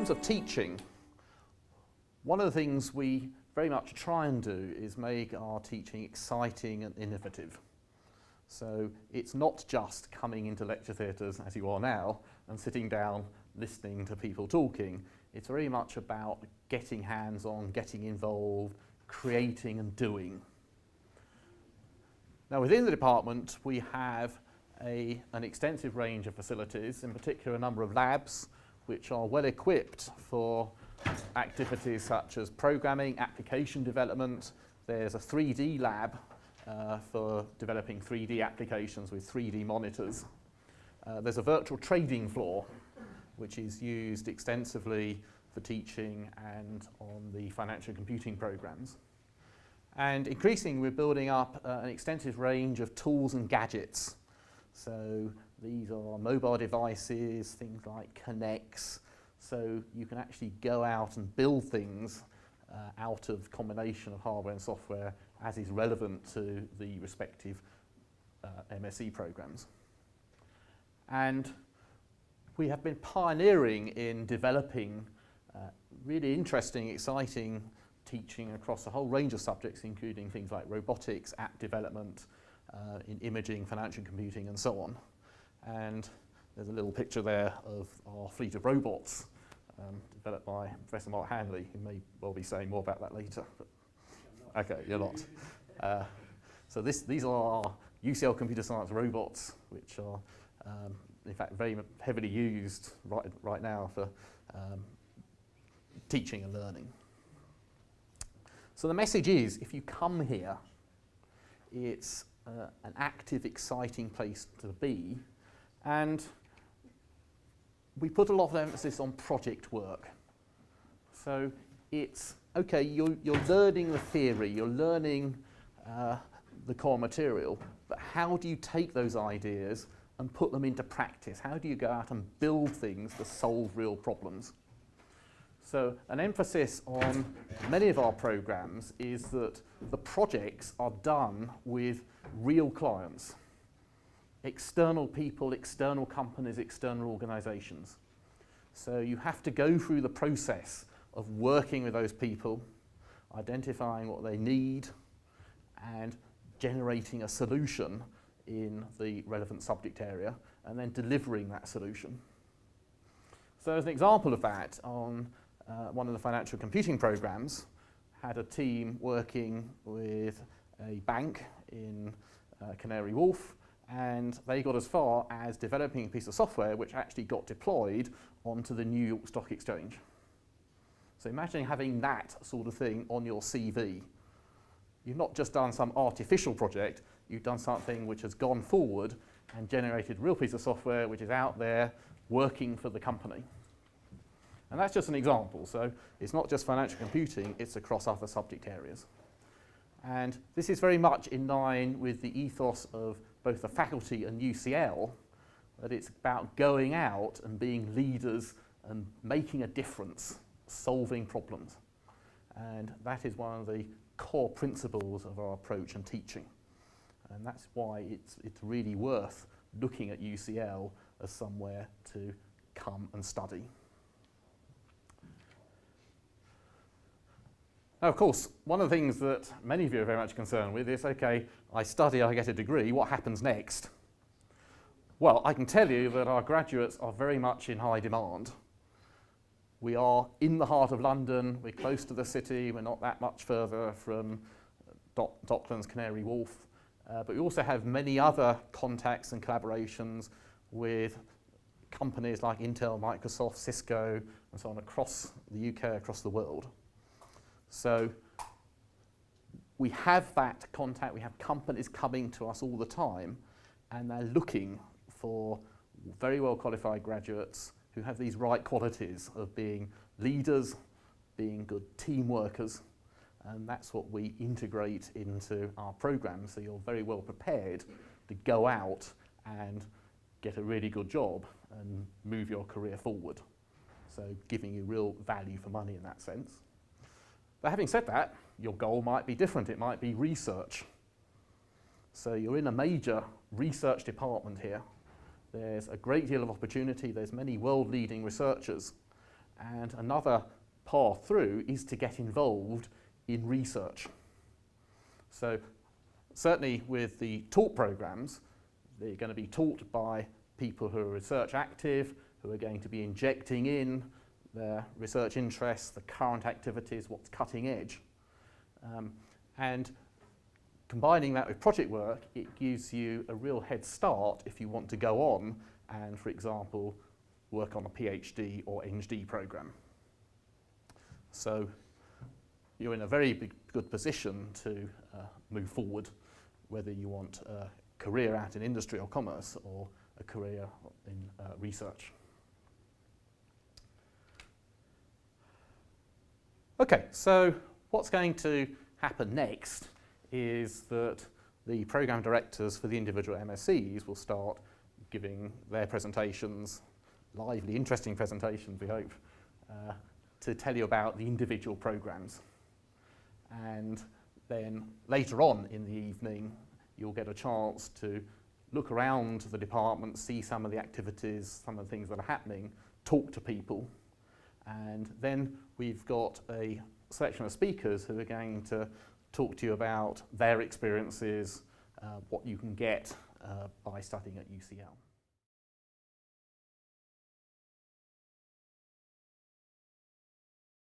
terms of teaching, one of the things we very much try and do is make our teaching exciting and innovative. So it's not just coming into lecture theatres as you are now and sitting down listening to people talking. It's very much about getting hands-on, getting involved, creating and doing. Now within the department we have an extensive range of facilities, in particular a number of labs which are well equipped for activities such as programming, application development. There's a 3D lab for developing 3D applications with 3D monitors. There's a virtual trading floor which is used extensively for teaching and on the financial computing programs. And increasingly we're building up an extensive range of tools and gadgets. So these are mobile devices, things like Connects, so you can actually go out and build things out of combination of hardware and software as is relevant to the respective MSc programs. And we have been pioneering in developing really interesting, exciting teaching across a whole range of subjects, including things like robotics, app development, in imaging, financial computing, and so on. And there's a little picture there of our fleet of robots developed by Professor Mark Hanley, who may well be saying more about that later. But okay, you're not. So these are our UCL computer science robots, which are in fact very heavily used right now for teaching and learning. So the message is, if you come here, it's an active, exciting place to be, and we put a lot of emphasis on project work. So it's, okay, you're learning the theory, you're learning the core material, but how do you take those ideas and put them into practice? How do you go out and build things to solve real problems? So an emphasis on many of our programs is that the projects are done with real clients, external people, external companies, external organisations. So you have to go through the process of working with those people, identifying what they need, and generating a solution in the relevant subject area, and then delivering that solution. So as an example of that, on one of the financial computing programs, had a team working with a bank in Canary Wharf, and they got as far as developing a piece of software which actually got deployed onto the New York Stock Exchange. So imagine having that sort of thing on your CV. You've not just done some artificial project, you've done something which has gone forward and generated a real piece of software which is out there working for the company. And that's just an example, so it's not just financial computing, it's across other subject areas. And this is very much in line with the ethos of both the faculty and UCL, that it's about going out and being leaders and making a difference, solving problems. And that is one of the core principles of our approach and teaching. And that's why it's really worth looking at UCL as somewhere to come and study. Now, of course, one of the things that many of you are very much concerned with is, okay, I study, I get a degree, what happens next? Well, I can tell you that our graduates are very much in high demand. We are in the heart of London, we're close to the city, we're not that much further from Docklands, Canary Wharf, but we also have many other contacts and collaborations with companies like Intel, Microsoft, Cisco, and so on across the UK, across the world. So we have that contact, we have companies coming to us all the time, and they're looking for very well qualified graduates who have these right qualities of being leaders, being good team workers, and that's what we integrate into our programs, so you're very well prepared to go out and get a really good job and move your career forward. So giving you real value for money in that sense. But having said that, your goal might be different. It might be research. So you're in a major research department here. There's a great deal of opportunity. There's many world-leading researchers. And another path through is to get involved in research. So certainly with the taught programs, they're going to be taught by people who are research active, who are going to be injecting in their research interests, the current activities, what's cutting edge. And combining that with project work, it gives you a real head start if you want to go on and, for example, work on a PhD or ND program. So you're in a very good position to move forward, whether you want a career out in industry or commerce or a career in research. Okay, so what's going to happen next is that the program directors for the individual MSCs will start giving their presentations, lively, interesting presentations, we hope, to tell you about the individual programs. And then later on in the evening, you'll get a chance to look around the department, see some of the activities, some of the things that are happening, talk to people. And then we've got a selection of speakers who are going to talk to you about their experiences, what you can get by studying at UCL.